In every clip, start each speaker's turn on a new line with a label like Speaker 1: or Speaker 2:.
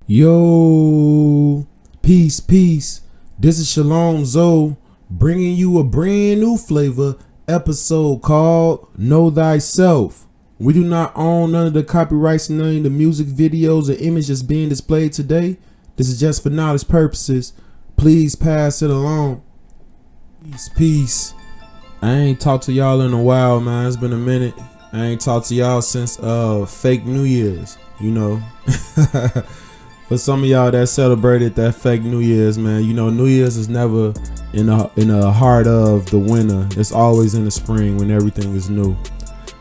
Speaker 1: Yo, peace. This is Shalom Zoe bringing you a brand new flavor episode called Know Thyself. We do not own none of the copyrights and none of the music, videos, or images being displayed today. This is just for knowledge purposes. Please pass it along. Peace. I ain't talked to y'all in a while, man. It's been a minute. I ain't talked to y'all since fake New Year's, you know. For some of y'all that celebrated that fake New Year's, man, you know, New Year's is never in the heart of the winter. It's always in the spring when everything is new.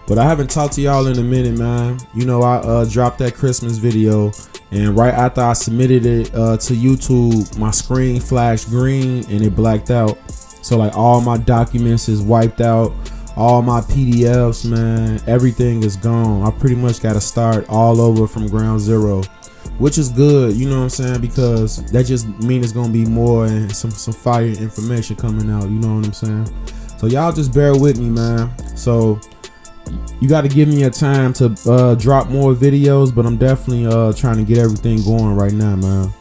Speaker 1: But I haven't talked to y'all in a minute, man. You know, I dropped that Christmas video, and right after I submitted it to YouTube, my screen flashed green and it blacked out. So like all my documents is wiped out, all my PDFs, man, everything is gone. I pretty much got to start all over from ground zero, which is good, you know what I'm saying, because that just means it's gonna be more and some fire information coming out, you know what I'm saying. So y'all just bear with me, man. So you got to give me a time to drop more videos, but I'm definitely trying to get everything going right now, man.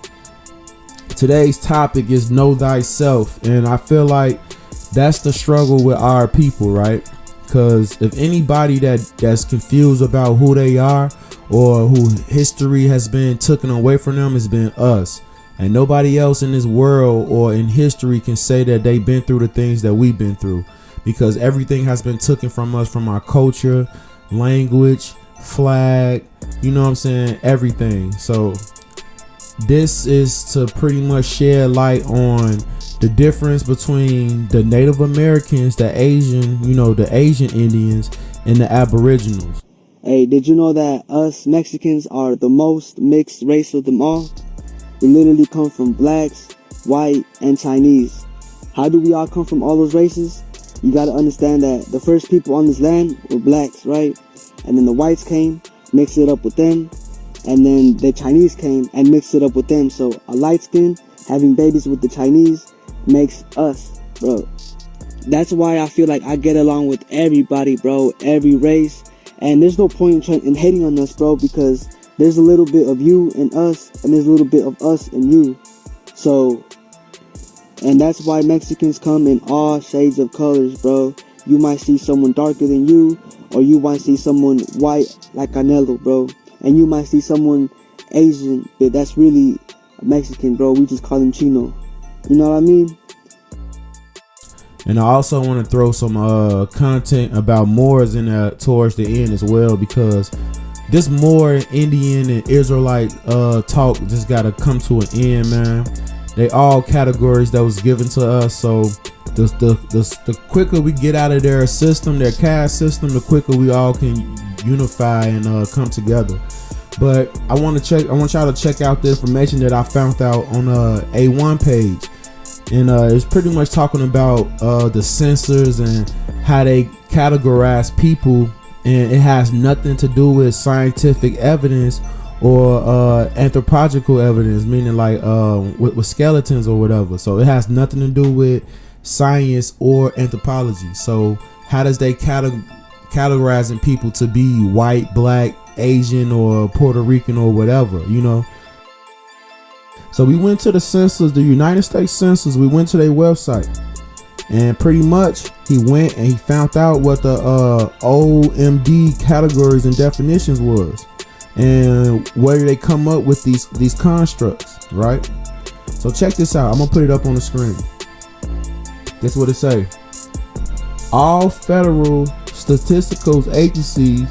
Speaker 1: Today's topic is Know Thyself, and I feel like that's the struggle with our people, right? Because if anybody that's confused about who they are or who history has been taken away from them, it's been us. And nobody else in this world or in history can say that they've been through the things that we've been through, because everything has been taken from us, from our culture, language, flag, you know what I'm saying, everything. So this is to pretty much shed light on the difference between the Native Americans, the Asian, you know, the Asian Indians, and the Aboriginals.
Speaker 2: Hey, did you know that us Mexicans are the most mixed race of them all? We literally come from blacks, white, and Chinese. How do we all come from all those races? You gotta understand that the first people on this land were blacks, right? And then the whites came, mixed it up with them, and then the Chinese came and mixed it up with them. So a light skin having babies with the Chinese makes us, bro. That's why I feel like I get along with everybody, bro, every race. And there's no point in hating on us, bro, because there's a little bit of you and us, and there's a little bit of us and you. So, and that's why Mexicans come in all shades of colors, bro. You might see someone darker than you, or you might see someone white like Canelo, bro. And you might see someone Asian, but that's really a Mexican, bro. We just call him Chino. You know what I mean?
Speaker 1: And I also want to throw some content about Moors in towards the end as well, because this Moor, Indian, and Israelite talk just got to come to an end, man. They all categories that was given to us. So the quicker we get out of their system, their caste system, the quicker we all can unify and come together. But I want y'all to check out the information that I found out on A1 page, and it's pretty much talking about the Census and how they categorize people, and it has nothing to do with scientific evidence or anthropological evidence, meaning like with skeletons or whatever. So it has nothing to do with science or anthropology. So how does they categorizing people to be white, black, Asian, or Puerto Rican or whatever, you know? So we went to the Census, the United States Census. We went to their website, and pretty much he went and he found out what the OMD categories and definitions was, and where they come up with these constructs, right? So check this out. I'm gonna put it up on the screen. Guess what it say? All federal statistical agencies,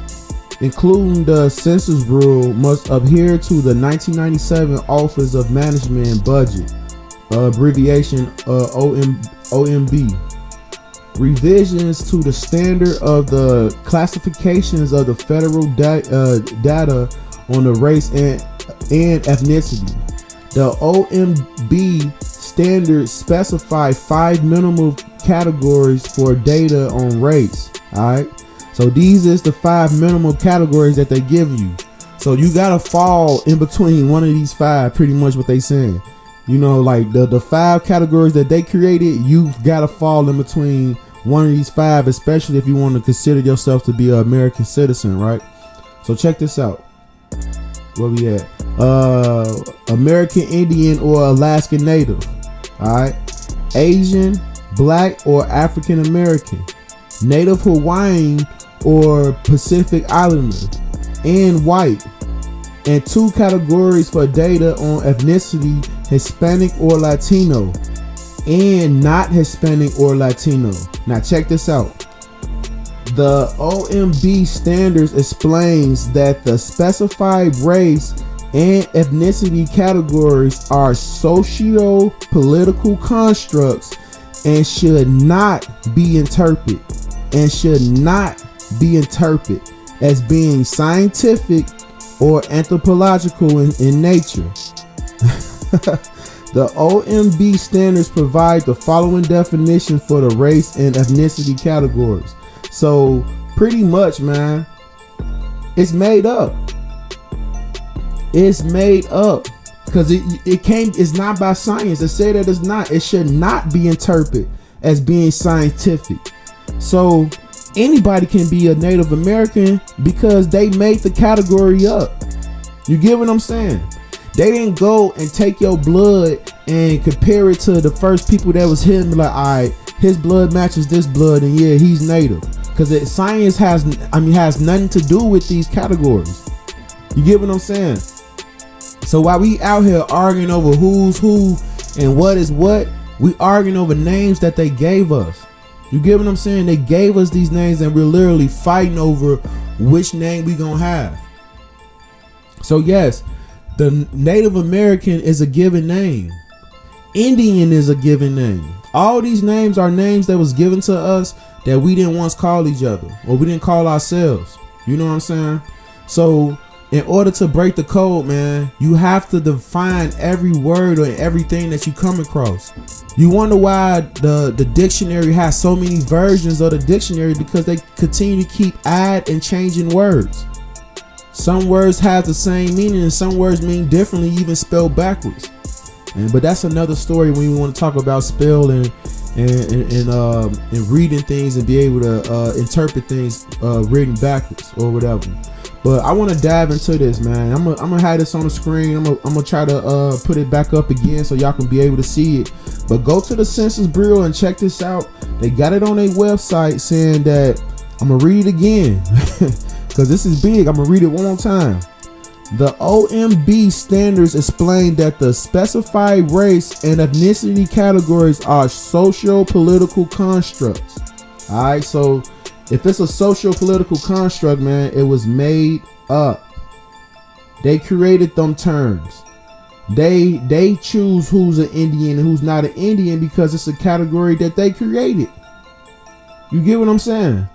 Speaker 1: including the Census Bureau, must adhere to the 1997 Office of Management and Budget, abbreviation OMB. Revisions to the standard of the classifications of the federal data on the race and ethnicity. The OMB standards specify 5 minimum categories for data on race. All right. So these is the 5 minimum categories that they give you. So you gotta fall in between one of these 5, pretty much what they saying. You know, like the 5 categories that they created, you've gotta fall in between one of these 5, especially if you want to consider yourself to be an American citizen, right? So check this out. where we at? American Indian or Alaskan Native. All right. Asian, Black or African American, Native Hawaiian or Pacific Islander, and white. And 2 categories for data on ethnicity: Hispanic or Latino, and not Hispanic or Latino. Now check this out. The OMB standards explains that the specified race and ethnicity categories are socio-political constructs and should not be interpreted as being scientific or anthropological in nature. The OMB standards provide the following definition for the race and ethnicity categories. So pretty much, man, it's made up. It's made up because it's not by science. It said that it's not. It should not be interpreted as being scientific. So anybody can be a Native American because they made the category up. You get what I'm saying? They didn't go and take your blood and compare it to the first people that was here and be like, all right, his blood matches this blood, and yeah, he's Native. Because science has nothing to do with these categories. You get what I'm saying? So while we out here arguing over who's who and what is what, we arguing over names that they gave us. You get what I'm saying? They gave us these names and we're literally fighting over which name we gonna have. So yes, the Native American is a given name. Indian is a given name. All these names are names that was given to us that we didn't once call each other or we didn't call ourselves. You know what I'm saying? So in order to break the code, man, you have to define every word or everything that you come across. You wonder why the dictionary has so many versions of the dictionary, because they continue to keep add and changing words. Some words have the same meaning and some words mean differently, even spelled backwards. But that's another story when we want to talk about spell and reading things and be able to interpret things written backwards or whatever. But I want to dive into this, man. I'm gonna have this on the screen. I'm gonna try to put it back up again so y'all can be able to see it. But go to the Census Bureau and check this out. They got it on their website saying that, I'm gonna read it again because this is big. I'm gonna read it one more time. The OMB standards explain that the specified race and ethnicity categories are socio-political constructs. All right, so if it's a socio-political construct, man, it was made up. They created them terms. They choose who's an Indian and who's not an Indian because it's a category that they created. You get what I'm saying?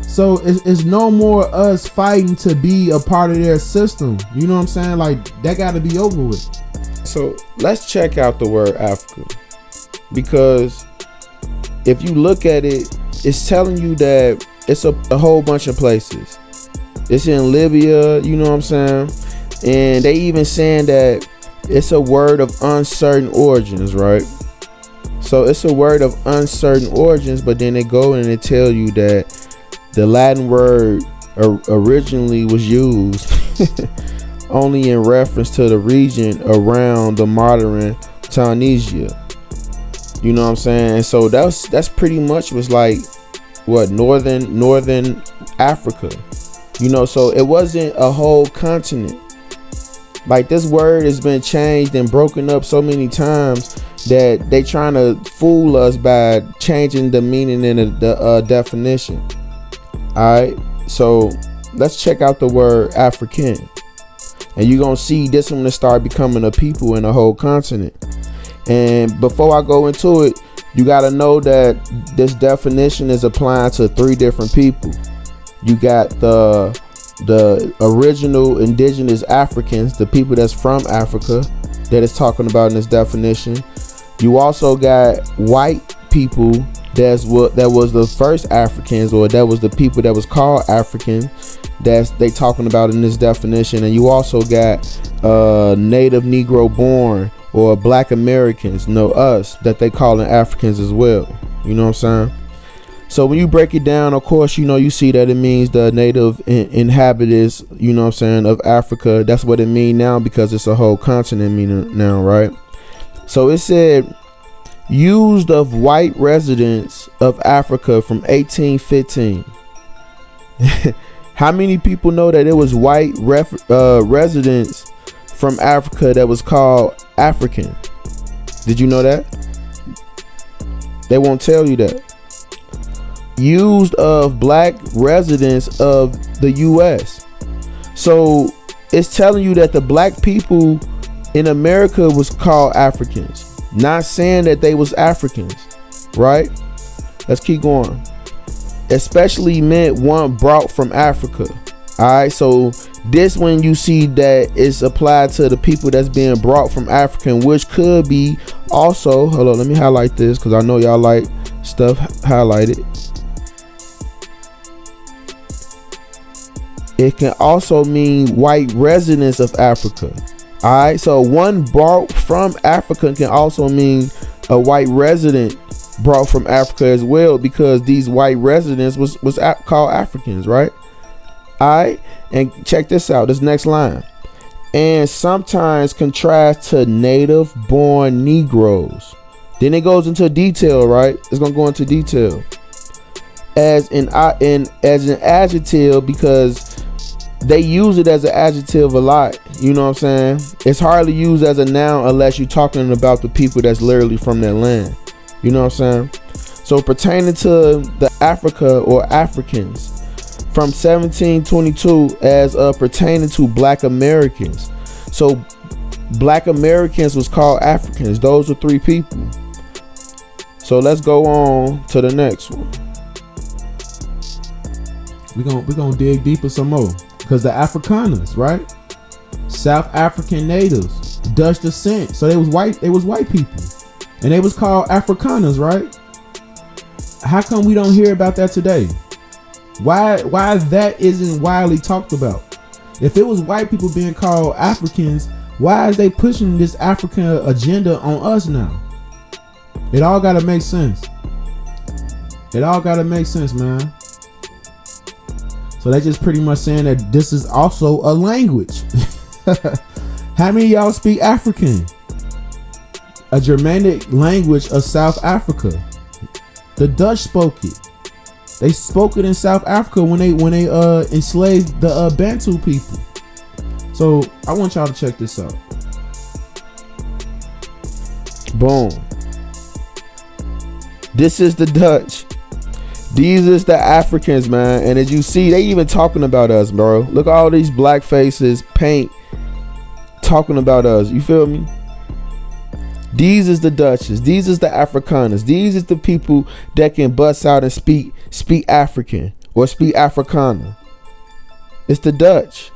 Speaker 1: So it's no more us fighting to be a part of their system. You know what I'm saying? Like, that got to be over with. So let's check out the word Africa, because if you look at it, it's telling you that it's a whole bunch of places. It's in Libya, you know what I'm saying? And they even saying that it's a word of uncertain origins, right? So it's a word of uncertain origins, but then they go and they tell you that the Latin word originally was used only in reference to the region around the modern Tunisia. You know what I'm saying? And so that's pretty much was like what northern Africa. You know, so it wasn't a whole continent. Like, this word has been changed and broken up so many times that they trying to fool us by changing the meaning and the definition. Alright, so let's check out the word African, and you're gonna see this one to start becoming a people in a whole continent. And before I go into it, you gotta know that this definition is applying to 3 different people. You got the original indigenous Africans, the people that's from Africa, that is talking about in this definition. You also got white people. That was the first Africans, or that was the people that was called African, that's they talking about in this definition. And you also got native Negro born or Black Americans, us, that they calling Africans as well. You know what I'm saying? So when you break it down, of course, you know, you see that it means the native inhabitants, you know what I'm saying, of Africa. That's what it means now, because it's a whole continent meaning now, right? So it said used of white residents of Africa from 1815. How many people know that it was white residents from Africa that was called African? Did you know that? They won't tell you that. Used of black residents of the US. So it's telling you that the black people in America was called Africans, not saying that they was Africans, right? Let's keep going. Especially meant one brought from Africa. All right, so this when you see that it's applied to the people that's being brought from Africa, which could be also, hold on, let me highlight this because I know y'all like stuff highlighted. It can also mean white residents of Africa. All right, so one brought from Africa can also mean a white resident brought from Africa as well, because these white residents was called Africans, right? All right, and check this out, this next line. And sometimes contrast to native born Negroes. Then it goes into detail, right? It's gonna go into detail as an adjective, because they use it as an adjective a lot. You know what I'm saying? It's hardly used as a noun unless you're talking about the people that's literally from that land. You know what I'm saying? So pertaining to the Africa or Africans from 1722 as pertaining to black Americans. So black Americans was called Africans. Those are three people. So let's go on to the next one. We're gonna dig deeper some more. Because the Afrikaners, right? South African natives, Dutch descent. So they was white people. And they was called Afrikaners, right? How come we don't hear about that today? Why that isn't widely talked about? If it was white people being called Africans, why is they pushing this African agenda on us now? It all gotta make sense. It all gotta make sense, man. So they just pretty much saying that this is also a language. How many of y'all speak African? A Germanic language of South Africa. The Dutch spoke it. They spoke it in South Africa when they enslaved the Bantu people. So I want y'all to check this out. Boom. This is the Dutch. These is the Africans, man. And as you see, they even talking about us, bro. Look at all these black faces, paint, talking about us. You feel me? These is the Dutches. These is the Afrikaners. These is the people that can bust out and speak African or speak Afrikaner. It's the Dutch.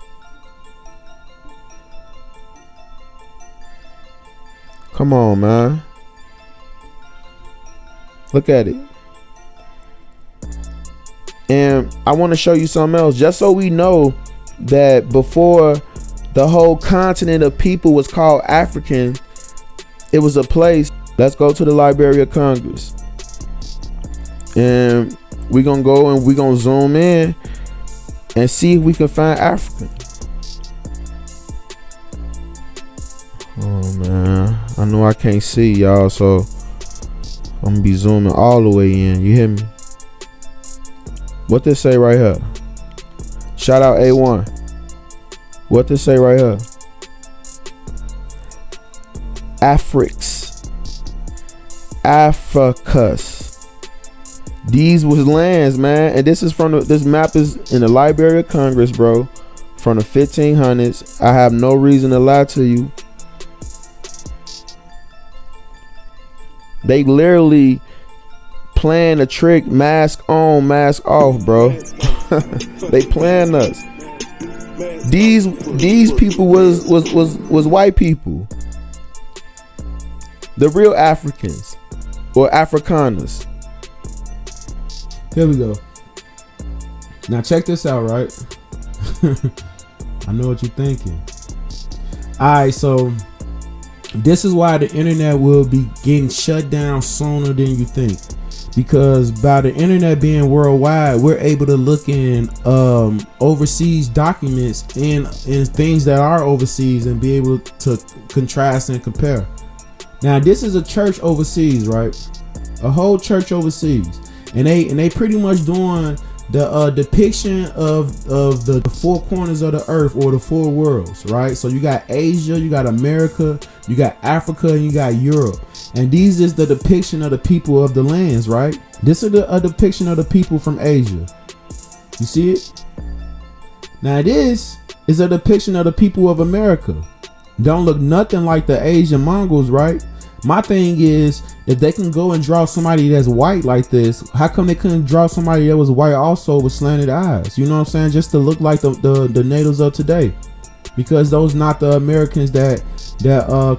Speaker 1: Come on, man. Look at it. And I want to show you something else, just so we know that before the whole continent of people was called African, it was a place. Let's go to the Library of Congress. And we're going to go and we're going to zoom in and see if we can find African. Oh, man. I know I can't see y'all, so I'm going to be zooming all the way in. You hear me? What this say right here? Shout out A1. What this say right here? Africus. These was lands, man. And this is from this map is in the Library of Congress, bro. From the 1500s. I have no reason to lie to you. They literally playing a trick, mask on, mask off, bro. They playing us. These people was white people. The real Africans or Afrikaners. Here we go. Now check this out, right? I know what you're thinking. Alright, so this is why the internet will be getting shut down sooner than you think. because by the internet being worldwide, we're able to look in overseas documents and things that are overseas and be able to contrast and compare. Now this is a church overseas, right? A whole church overseas, and they pretty much doing the depiction of the four corners of the earth, or the four worlds, right? So you got Asia, you got America, you got Africa, and you got Europe. And these is the depiction of the people of the lands, right? This is a depiction of the people from Asia. You see it? Now this is a depiction of the people of America. Don't look nothing like the Asian Mongols, right? My thing is, if they can go and draw somebody that's white like this, how come they couldn't draw somebody that was white also with slanted eyes? You know what I'm saying? Just to look like the natives of today. Because those not the Americans that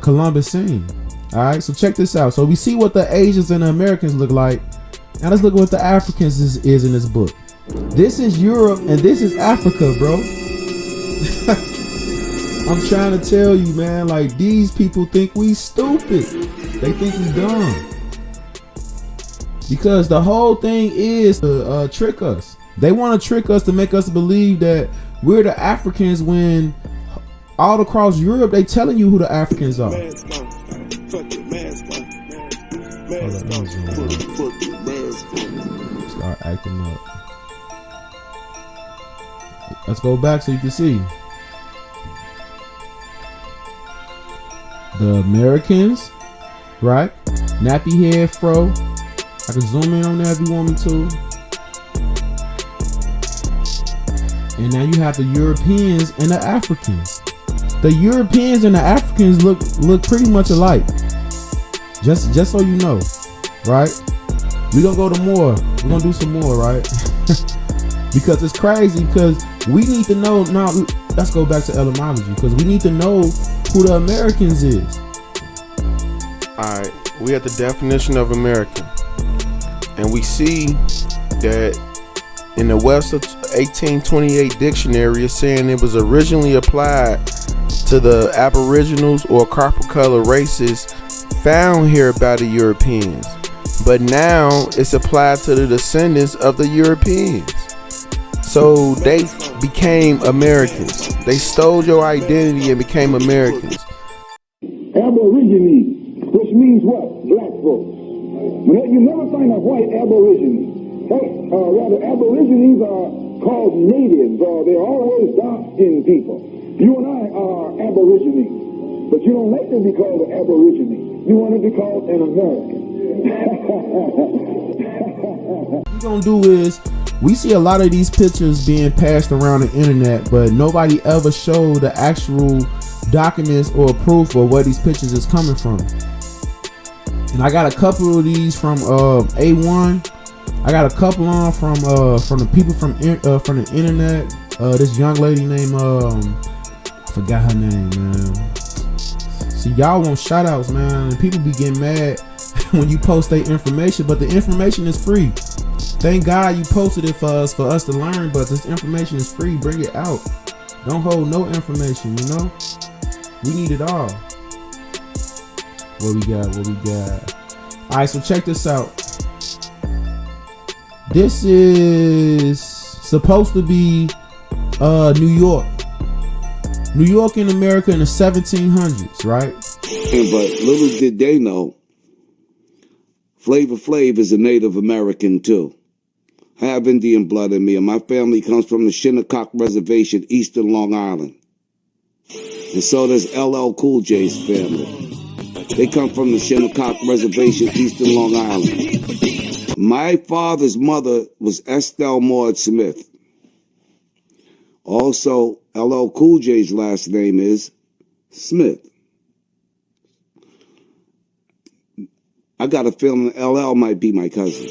Speaker 1: Columbus seen. All right, so check this out. So we see what the Asians and the Americans look like. Now let's look at what the Africans is in this book. This is Europe and this is Africa, bro. I'm trying to tell you, man, like, these people think we stupid. They think we dumb. Because the whole thing is to trick us. They want to trick us to make us believe that we're the Africans, when all across Europe they telling you who the Africans are. Start acting up. Let's go back so you can see. The Americans, right? Nappy head fro. I can zoom in on that if you want me to. And now you have the Europeans and the Africans. The Europeans and the Africans look pretty much alike. Just so you know, right? We're gonna go to more. We're gonna do some more, right? Because it's crazy, because we need to know. Now let's go back to etymology, because we need to know who the Americans is.
Speaker 3: Alright, we at the definition of American, and we see that in the Webster 1828 dictionary, it's saying it was originally applied to the Aboriginals or copper color races found here by the Europeans, but now it's applied to the descendants of the Europeans. So they became Americans. They stole your identity and became Americans.
Speaker 4: Aborigines, which means what? Black folks. You never find a white Aborigine. Rather, Aborigines are called natives, or they're always dark-skinned people. You and I are Aborigines, but you don't like to be called an Aborigine. You want to be called an American.
Speaker 1: What we're gonna do is, we see a lot of these pictures being passed around the internet, but nobody ever showed the actual documents or proof of where these pictures is coming from. And I got a couple of these from A1. I got a couple on from the people from the internet. This young lady named I forgot her name, man. See, y'all want shout outs, man, and people be getting mad when you post their information, but the information is free. Thank God you posted it for us to learn, but this information is free. Bring it out. Don't hold no information, you know? We need it all. What we got? Alright, so check this out. This is supposed to be New York. New York in America in the 1700s, right?
Speaker 5: But little did they know, Flava Flav is a Native American too. I have Indian blood in me, and my family comes from the Shinnecock Reservation, eastern Long Island. And so does LL Cool J's family. They come from the Shinnecock Reservation, eastern Long Island. My father's mother was Estelle Maud Smith. Also, LL Cool J's last name is Smith. I got a feeling LL might be my cousin.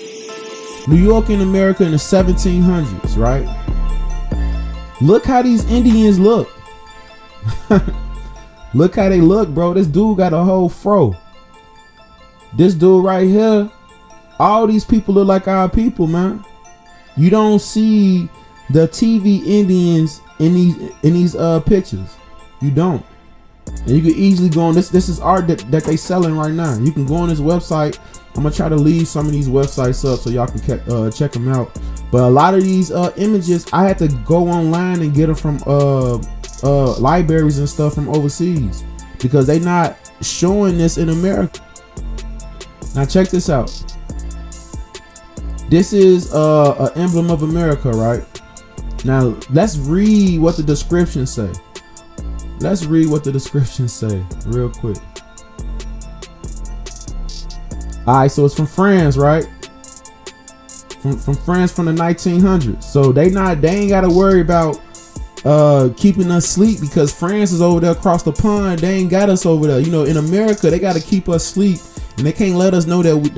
Speaker 1: New York in America in the 1700s, right? Look how these Indians look. Look how they look, bro. This dude got a whole fro. This dude right here, all these people look like our people, man. You don't see the TV Indians in these pictures. You don't. And you can easily go on this is art that they selling right now. You can go on this website I'm gonna try to leave some of these websites up so y'all can check them out. But a lot of these images, I had to go online and get them from libraries and stuff from overseas, because they not showing this in America. Now check this out. This is an emblem of America, right? Now let's read what the descriptions say. Let's read what the descriptions say real quick. All right, so it's from France, right? From France from the 1900s. So they ain't got to worry about keeping us asleep, because France is over there across the pond. They ain't got us over there. You know, in America, they got to keep us asleep, and they can't let us know that we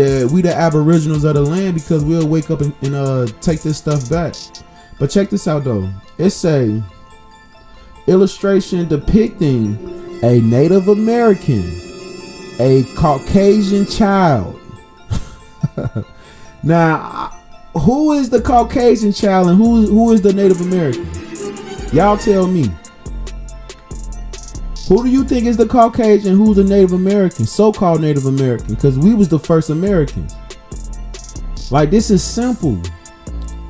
Speaker 1: the aboriginals of the land, because we'll wake up and take this stuff back. But check this out though. It's a illustration depicting a Native American, a Caucasian child. Now, who is the Caucasian child and who is the Native American? Y'all tell me. Who do you think is the Caucasian? Who's the Native American? So-called Native American, because we was the first Americans. Like, this is simple.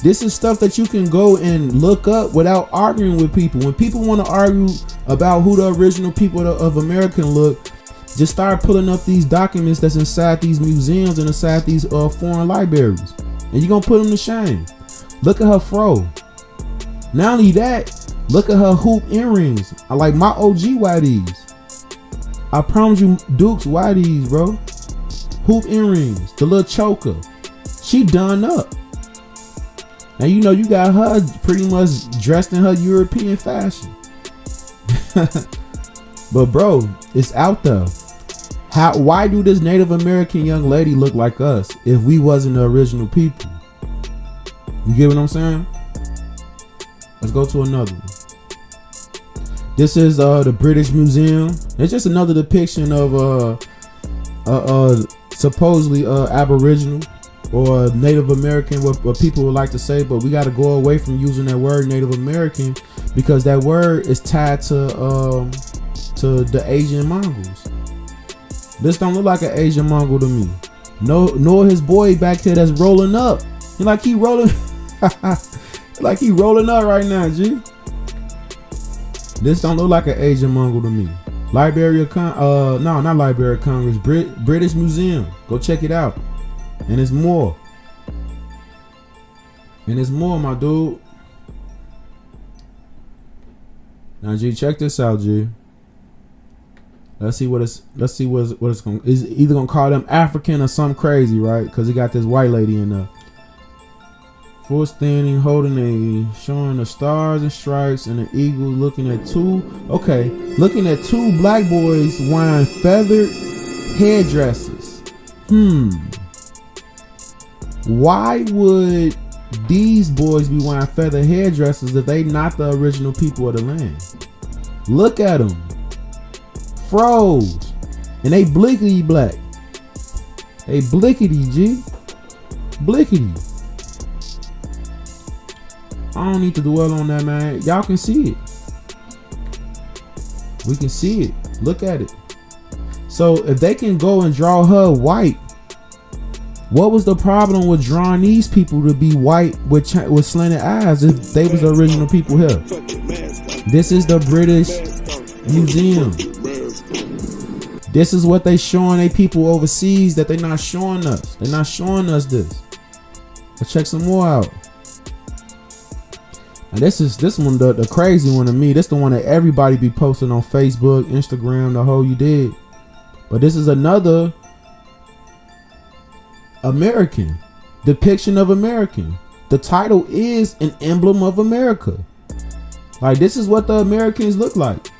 Speaker 1: This is stuff that you can go and look up without arguing with people. When people want to argue about who the original people of America look, just start pulling up these documents that's inside these museums and inside these foreign libraries, and you're gonna put them to shame. Look at her fro. Not only that, look at her hoop earrings. I like my OG whiteys. I promise you, Duke's whiteys, bro. Hoop earrings, the little choker. She done up. Now you know you got her pretty much dressed in her European fashion. But bro, it's out there. Why do this Native American young lady look like us if we wasn't the original people? You get what I'm saying? Let's go to another one. This is the British Museum. It's just another depiction of supposedly Aboriginal or Native American, what people would like to say, but we got to go away from using that word Native American, because that word is tied to the Asian Mongols. This don't look like an Asian Mongol to me. Nor his boy back here that's rolling up. He rolling like he rolling up right now, G. This don't look like an Asian Mongol to me. Library of not Library of Congress, British Museum. Go check it out. And it's more. My dude. Now, G, check this out, G. Let's see what it's going. Is either gonna call them African or something crazy, right? Because he got this white lady in there. Full standing, showing the stars and stripes and the eagle, looking at two black boys wearing feathered headdresses. Why would these boys be wearing feathered headdresses if they not the original people of the land? Look at them. Froze. And they blickety black. They blickety, G. Blickety. I don't need to dwell on that, man. Y'all can see it. We can see it. Look at it. So if they can go and draw her white, what was the problem with drawing these people to be white with slanted eyes if they was the original people here? This is the British Museum. This is what they showing they people overseas that they not showing us. They're not showing us this. Let's check some more out. And this one, the crazy one to me. This the one that everybody be posting on Facebook, Instagram, the whole you did. But this is another American depiction of American. The title is An Emblem of America. Like, this is what the Americans look like.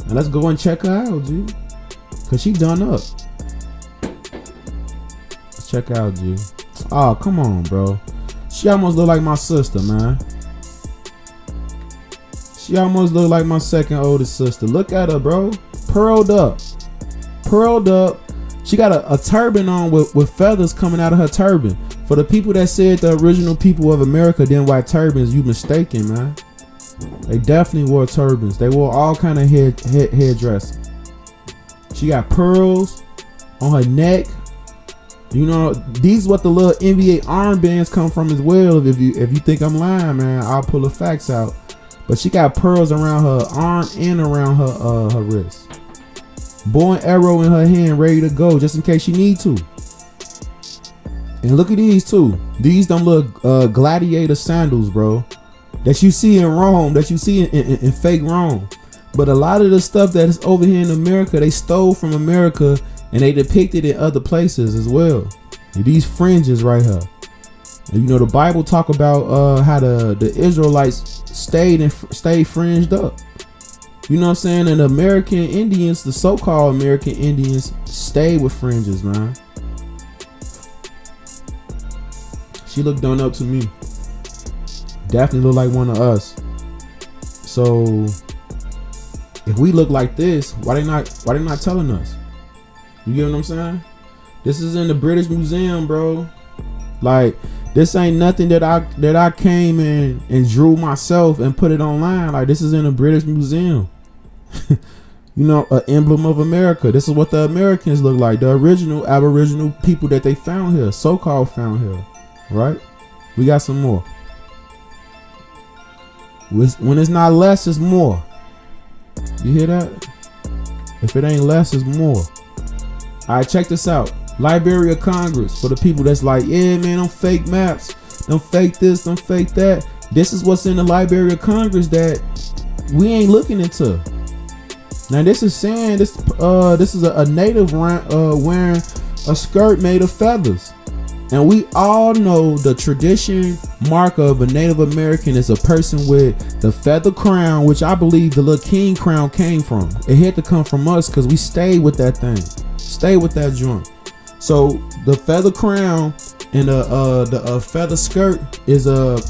Speaker 1: And let's go and check her out, G. Cause she done up. Let's check out, G. Oh, come on, bro. She almost look like my sister, man. She almost look like my second oldest sister. Look at her, bro. Pearled up. She got a turban on with feathers coming out of her turban. For the people that said the original people of America didn't wear turbans, you mistaken, man. They definitely wore turbans. They wore all kind of headdresses. She got pearls on her neck. You know, these what the little NBA armbands come from as well. If you think I'm lying, man, I'll pull the facts out. But she got pearls around her arm and around her wrist. Bow and arrow in her hand, ready to go, just in case she need to. And look at these too. These them little gladiator sandals, bro, that you see in Rome, that you see in fake Rome. But a lot of the stuff that is over here in America, they stole from America and they depicted it other places as well. And these fringes right here. And you know, the Bible talk about how the Israelites stayed fringed up. You know what I'm saying? And the American Indians, the so-called American Indians, stayed with fringes, man. She looked done up to me. Definitely look like one of us. So if we look like this, why they not telling us? You get what I'm saying? This is in the British Museum, bro. Like, this ain't nothing that I came in and drew myself and put it online. Like, this is in the British Museum. You know, an emblem of America. This is what the Americans look like. The original Aboriginal people that they found here, so-called found here, right? We got some more. When it's not less, it's more. You hear that? If it ain't less, it's more. All right, check this out. Library of Congress, for the people that's like, yeah, man, don't fake maps, don't fake this, don't fake that. This is what's in the Library of Congress that we ain't looking into. Now this is saying this is a native wearing a skirt made of feathers, and we all know the tradition mark of a Native American is a person with the feather crown, which I believe the little king crown came from. It had to come from us because we stayed with that thing, stayed with that joint. So the feather crown and the feather skirt is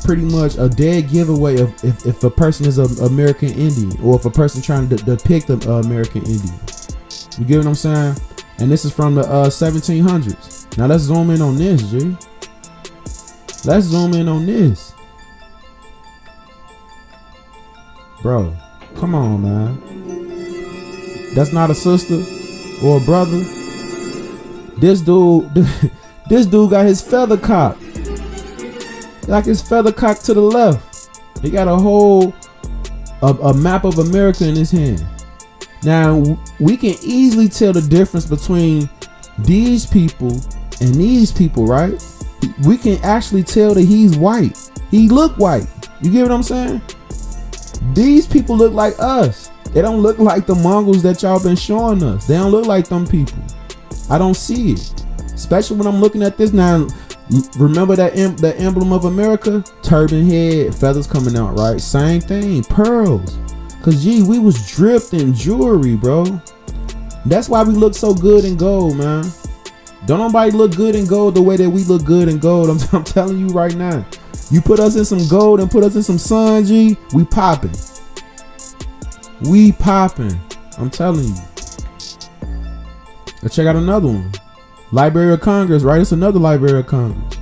Speaker 1: pretty much a dead giveaway of if a person is an American Indian, or if a person trying to depict an American Indian. You get what I'm saying? And this is from the 1700s. Now let's zoom in on this, G. Let's zoom in on this, bro. Come on, man. That's not a sister or a brother. This dude got his feather cocked. Like his feather cocked to the left. He got a map of America in his hand. Now, we can easily tell the difference between these people and these people, right? We can actually tell that he's white. He look white. You get what I'm saying? These people look like us. They don't look like the Mongols that y'all been showing us. They don't look like them people. I don't see it, especially when I'm looking at this now. Remember that the emblem of America, turban head, feathers coming out, right? Same thing, pearls. Cause gee, we was dripped in jewelry, bro. That's why we look so good in gold, man. Don't nobody look good in gold the way that we look good in gold. I'm telling you right now. You put us in some gold and put us in some sun, G, we popping. We popping. I'm telling you. Let's check out another one. Library of Congress, right? It's another Library of Congress.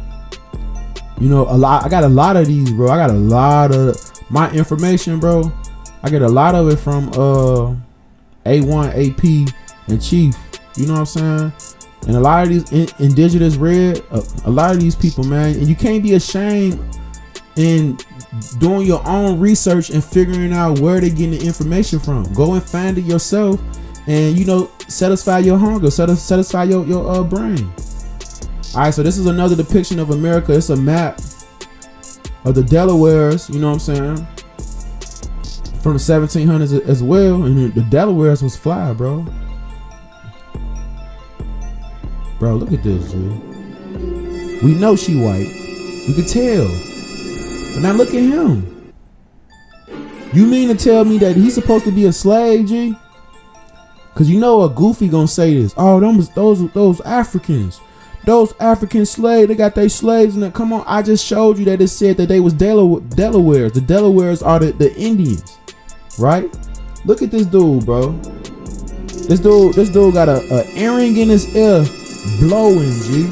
Speaker 1: You know, I got a lot of these, bro. I got a lot of my information, bro. I get a lot of it from A1, AP, and Chief. You know what I'm saying? And a lot of these indigenous red, a lot of these people, man. And you can't be ashamed in doing your own research and figuring out where they're getting the information from. Go and find it yourself. And you know, satisfy your hunger, satisfy your brain. All right, so this is another depiction of America. It's a map of the Delawares. You know what I'm saying? From the 1700s as well. And the Delawares was fly, bro. Bro, look at this, dude. We know she white. We could tell. But now look at him. You mean to tell me that he's supposed to be a slave, G? Cause you know a goofy gonna say this. Oh, those Africans, those African slaves, they got their slaves in there. Come on, I just showed you that it said that they was Delawares. The Delawares are the Indians, right? Look at this dude, bro. This dude got a earring in his ear, blowing, G.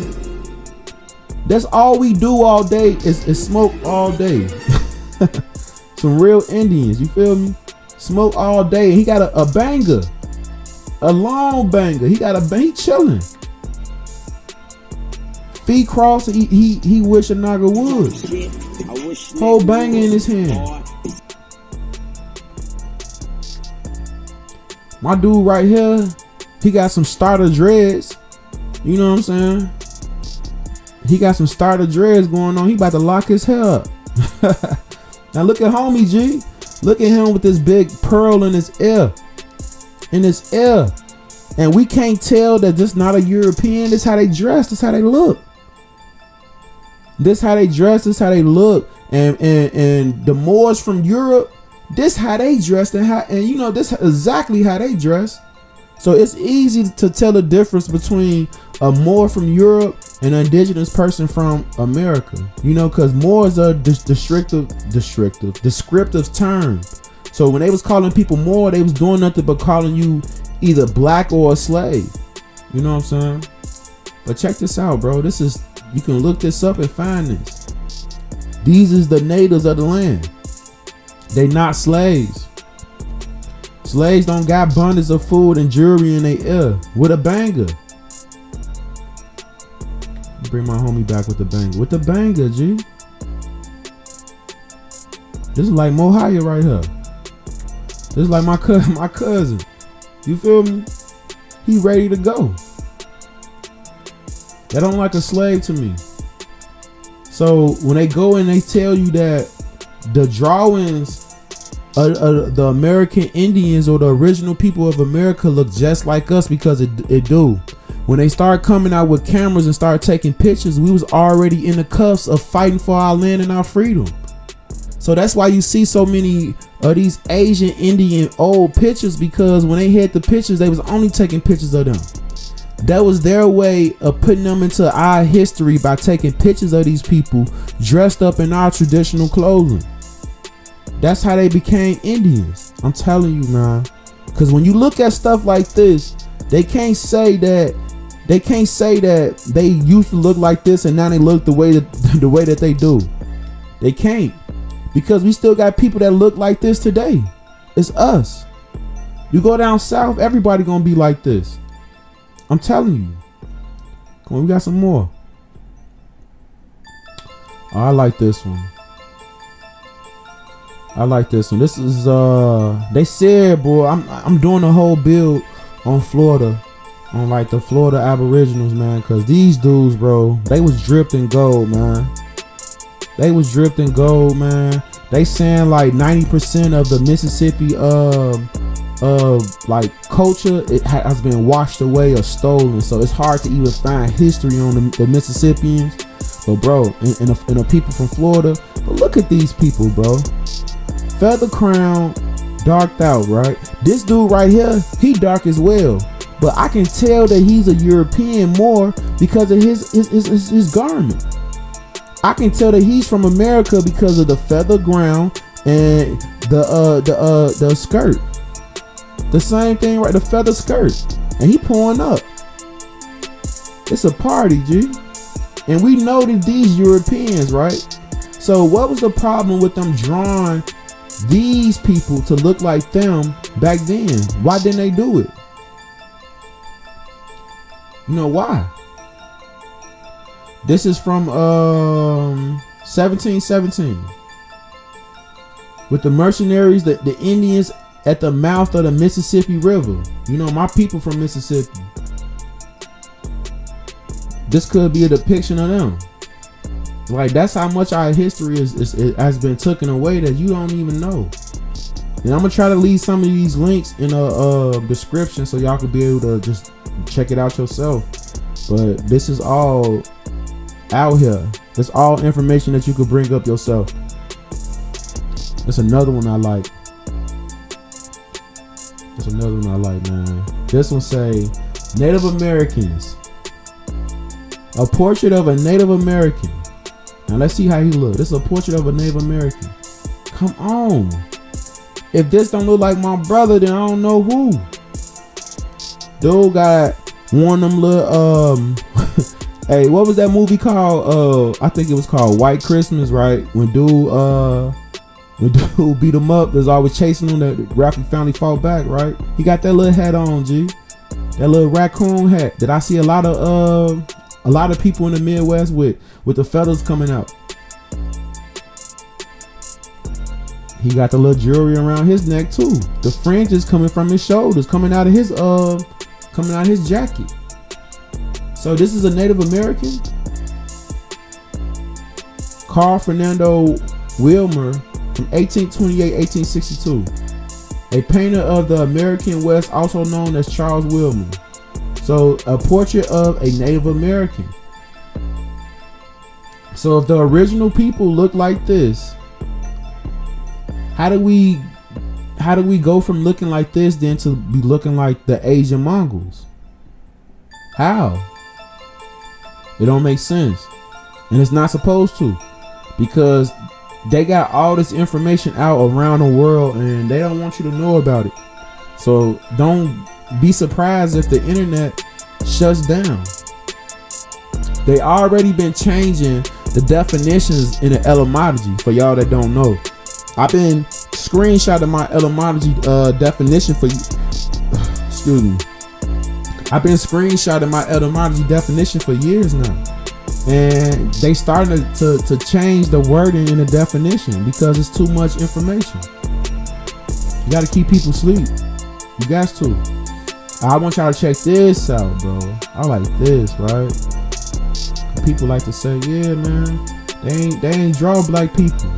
Speaker 1: That's all we do all day is smoke all day. Some real Indians, you feel me? Smoke all day. He got a banger. A long banger. He got he chilling. feet crossed. He wish a nigga would. Whole banger in his hand. My dude right here, he got some starter dreads. You know what I'm saying? He got some starter dreads going on. He about to lock his hair up. Now look at homie G. Look at him with this big pearl in his ear. And we can't tell that this not a European. This how they dress. This how they look. This how they dress. This how they look. And the Moors from Europe, this how they dressed, and you know, this exactly how they dress. So it's easy to tell the difference between a Moor from Europe and an indigenous person from America. You know, because Moors are descriptive term. So when they was calling people Moor, they was doing nothing but calling you either black or a slave. You know what I'm saying? But check this out, bro. This is, you can look this up and find this. These is the natives of the land. They not slaves. Slaves don't got bundles of food and jewelry in their ear with a banger. Bring my homie back with the banger. With the banger, G. This is like Mohaya right here. This is like my cousin. You feel me? He ready to go. That don't like a slave to me. So when they go and they tell you that the drawings of the American Indians or the original people of America look just like us, because it do. When they start coming out with cameras and start taking pictures, we was already in the cuffs of fighting for our land and our freedom. So that's why you see so many of these Asian Indian old pictures, because when they had the pictures, they was only taking pictures of them. That was their way of putting them into our history by taking pictures of these people dressed up in our traditional clothing. That's how they became Indians. I'm telling you, man. Because when you look at stuff like this, they can't say that they used to look like this and now they look the way that they do. They can't. Because we still got people that look like this today. It's us. You go down south, everybody gonna be like this. I'm telling you. Come on, we got some more. Oh, I like this one. This is they said, boy, I'm doing a whole build on Florida, on like the Florida Aboriginals, man, cause these dudes, bro, they was dripped in gold, man. They saying like 90% of the Mississippi like culture, it has been washed away or stolen. So it's hard to even find history on the Mississippians. But bro, and the people from Florida, but look at these people, bro. Feather crown, darked out, right? This dude right here, he dark as well. But I can tell that he's a European more because of his garment. I can tell that he's from America because of the feather ground and the skirt. The same thing, right? The feather skirt. And he pulling up. It's a party, G. And we know that these Europeans, right? So what was the problem with them drawing these people to look like them back then? Why didn't they do it? You know why? This is from 1717. With the mercenaries, the Indians at the mouth of the Mississippi River. You know, my people from Mississippi. This could be a depiction of them. Like, that's how much our history has been taken away that you don't even know. And I'm gonna try to leave some of these links in a description so y'all can be able to just check it out yourself. But this is all out here. It's all information that you could bring up yourself. That's another one I like. Man. This one say Native Americans. A portrait of a Native American. Now let's see how he look. This is a portrait of a Native American. Come on. If this don't look like my brother, then I don't know who. Dude got one of them little hey, what was that movie called? I think it was called White Christmas, right? When dude beat him up, there's always chasing him. That Rappy finally fought back, right? He got that little hat on, G. That little raccoon hat that I see a lot of a lot of people in the Midwest with the feathers coming out. He got the little jewelry around his neck too. The fringes coming from his shoulders, coming out of his jacket. So this is a Native American. Carl Fernando Wilmer from 1828, 1862. A painter of the American West, also known as Charles Wilmer. So a portrait of a Native American. So if the original people look like this, how do we go from looking like this then to be looking like the Asian Mongols? How? It don't make sense. And it's not supposed to, because they got all this information out around the world and they don't want you to know about it. So don't be surprised if the internet shuts down. They already been changing the definitions in the etymology for y'all that don't know. I've been screenshotting my etymology definition for you. Excuse me. I've been screenshotting my etymology definition for years now. And they started to change the wording in the definition because it's too much information. You got to keep people asleep. You got to. I want y'all to check this out, bro. I like this, right? People like to say, yeah, man, they ain't draw black people.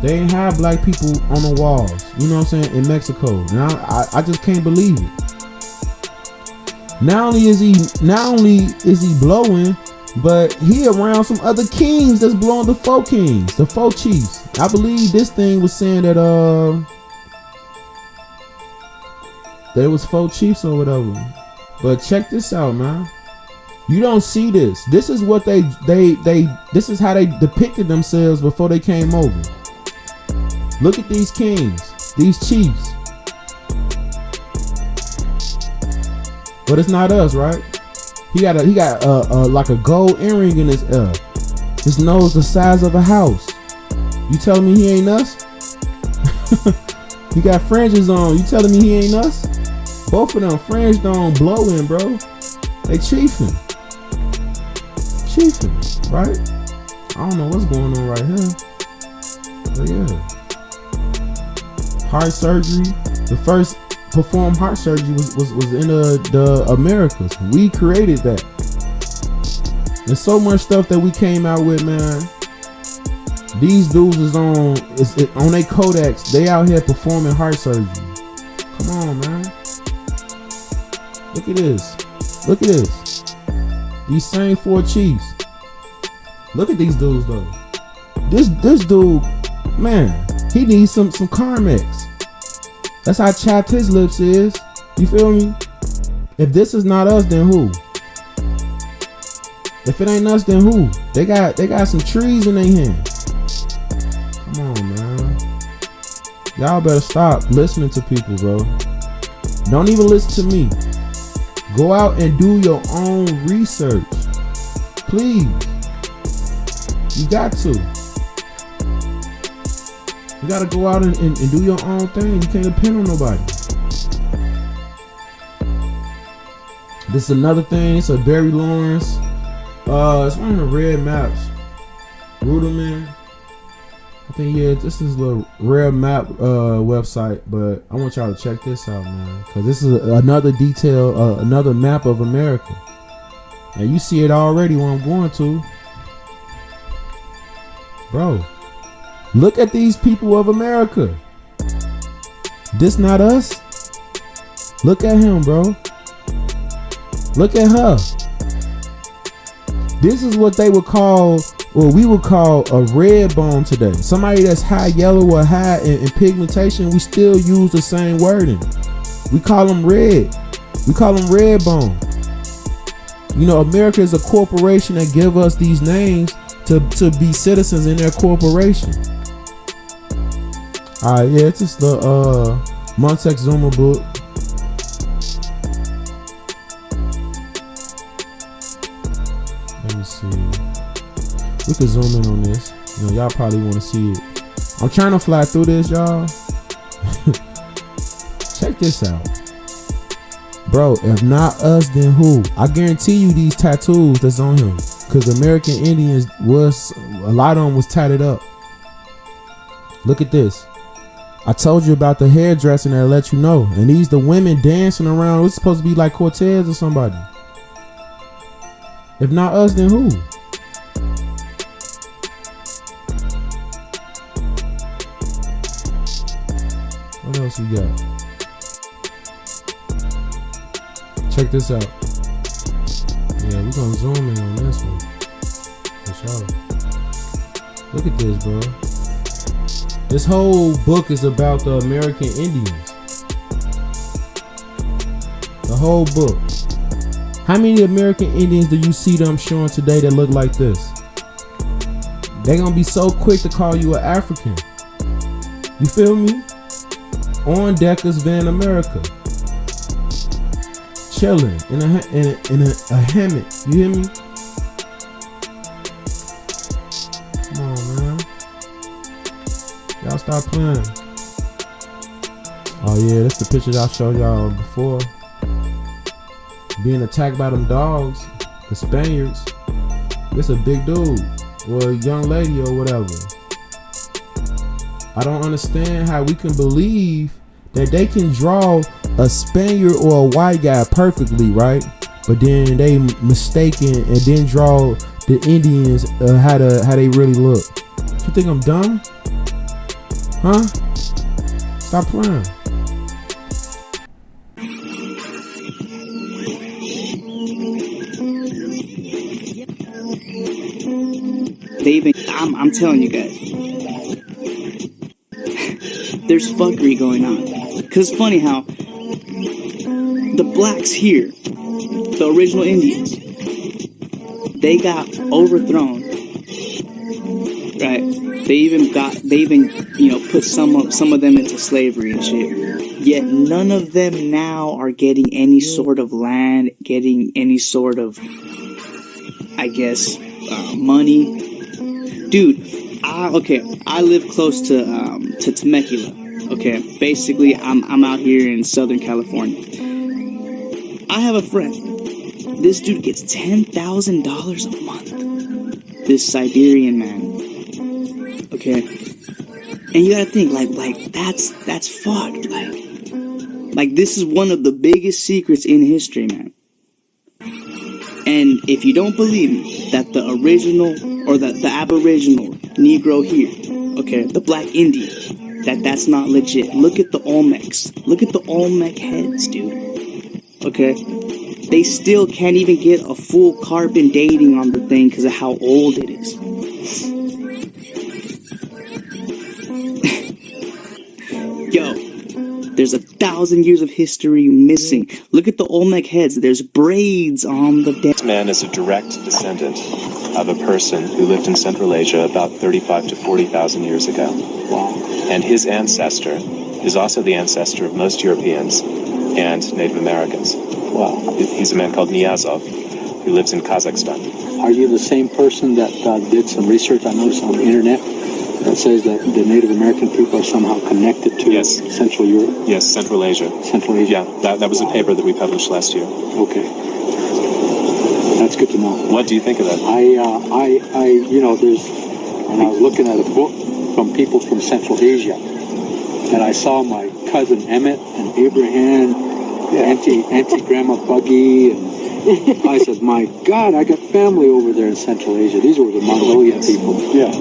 Speaker 1: They ain't have black people on the walls, you know what I'm saying, in Mexico. And I just can't believe it. Not only is he blowing, but he around some other kings that's blowing the faux kings, the faux chiefs. I believe this thing was saying that there was faux chiefs or whatever. But check this out, man. You don't see this. This is what they this is how they depicted themselves before they came over. Look at these kings, these chiefs. But it's not us, right? He got like a gold earring in his ear. His nose the size of a house. You telling me he ain't us? He got fringes on. You telling me he ain't us? Both of them fringed on, blowing, bro. They chiefing, right? I don't know what's going on right here, but yeah. Heart surgery. The first performed heart surgery was in the Americas. We created that. There's so much stuff that we came out with, man. These dudes is on their Codex. They out here performing heart surgery. Come on, man. Look at this. Look at this. These same four chiefs. Look at these dudes though. This dude, man, he needs some Carmex. That's how chapped his lips is. You feel me? If this is not us, then who? If it ain't us, then who? They got some trees in their hand. Come on, man. Y'all better stop listening to people, bro. Don't even listen to me. Go out and do your own research. Please. You got to. You gotta go out and do your own thing. You can't depend on nobody. This is another thing. It's a Barry Lawrence. It's one of the red maps. Rudiment. I think, yeah, this is the rare map website, but I want y'all to check this out, man, because this is another detail, another map of America. And you see it already where I'm going to. Bro. Look at these people of America. This not us? Look at him, bro. Look at her. This is what they would call, or we would call, a red bone today. Somebody that's high yellow or high in pigmentation, we still use the same wording. We call them red. We call them red bone. You know, America is a corporation that give us these names to be citizens in their corporation. Alright, yeah, it's just the Montezuma book. Let me see. We could zoom in on this. You know, y'all probably want to see it. I'm trying to fly through this, y'all. Check this out. Bro, if not us, then who? I guarantee you these tattoos that's on him. Because American Indians a lot of them was tatted up. Look at this. I told you about the hairdressing that let you know. And these the women dancing around. It's supposed to be like Cortez or somebody. If not us, then who? What else we got? Check this out. Yeah, we're gonna zoom in on this one. For sure. Look at this, bro. This whole book is about the American Indians. The whole book. How many American Indians do you see them showing today that look like this? They're gonna be so quick to call you an African. You feel me? On Deckers Van America. Chilling in a hammock. You hear me? Come on, man. Y'all stop playing. Oh yeah, that's the picture I showed y'all before. Being attacked by them dogs, the Spaniards. It's a big dude or a young lady or whatever. I don't understand how we can believe that they can draw a Spaniard or a white guy perfectly, right? But then they mistaken and then draw the Indians how they really look. You think I'm dumb? Huh? Stop playing.
Speaker 2: I'm telling you guys, there's fuckery going on. Cause it's funny how the blacks here, the original Indians, they got overthrown, right? They even put some of them into slavery and shit. Yet none of them now are getting any sort of land, getting any sort of, I guess, money. Dude, I live close to Temecula. Okay, basically, I'm out here in Southern California. I have a friend. This dude gets $10,000 a month. This Siberian man. Okay, and you gotta think like that's fucked. Like this is one of the biggest secrets in history, man. And if you don't believe me, that the original or the Aboriginal Negro here, okay, the Black Indian, that's not legit. Look at the Olmecs. Look at the Olmec heads, dude. Okay? They still can't even get a full carbon dating on the thing because of how old it is. Yo, there's 1,000 years of history missing. Look at the Olmec heads. There's braids on the dead.
Speaker 6: This man is a direct descendant of a person who lived in Central Asia about 35 to 40,000 years ago. Wow. And his ancestor is also the ancestor of most Europeans and Native Americans. Wow. He's a man called Niyazov, who lives in Kazakhstan.
Speaker 7: Are you the same person that did some research, I noticed, on the internet that says that the Native American people are somehow connected to Central Europe?
Speaker 6: Yes, Central Asia.
Speaker 7: Central Asia.
Speaker 6: Yeah, that was a paper that we published last year.
Speaker 7: Okay. That's good to know.
Speaker 6: What do you think of that?
Speaker 7: I was looking at a book from people from Central Asia, and I saw my cousin Emmett and Abraham, Auntie Grandma Buggy, and I said, my God, I got family over there in Central Asia. These were the Mongolian people.
Speaker 6: Yeah.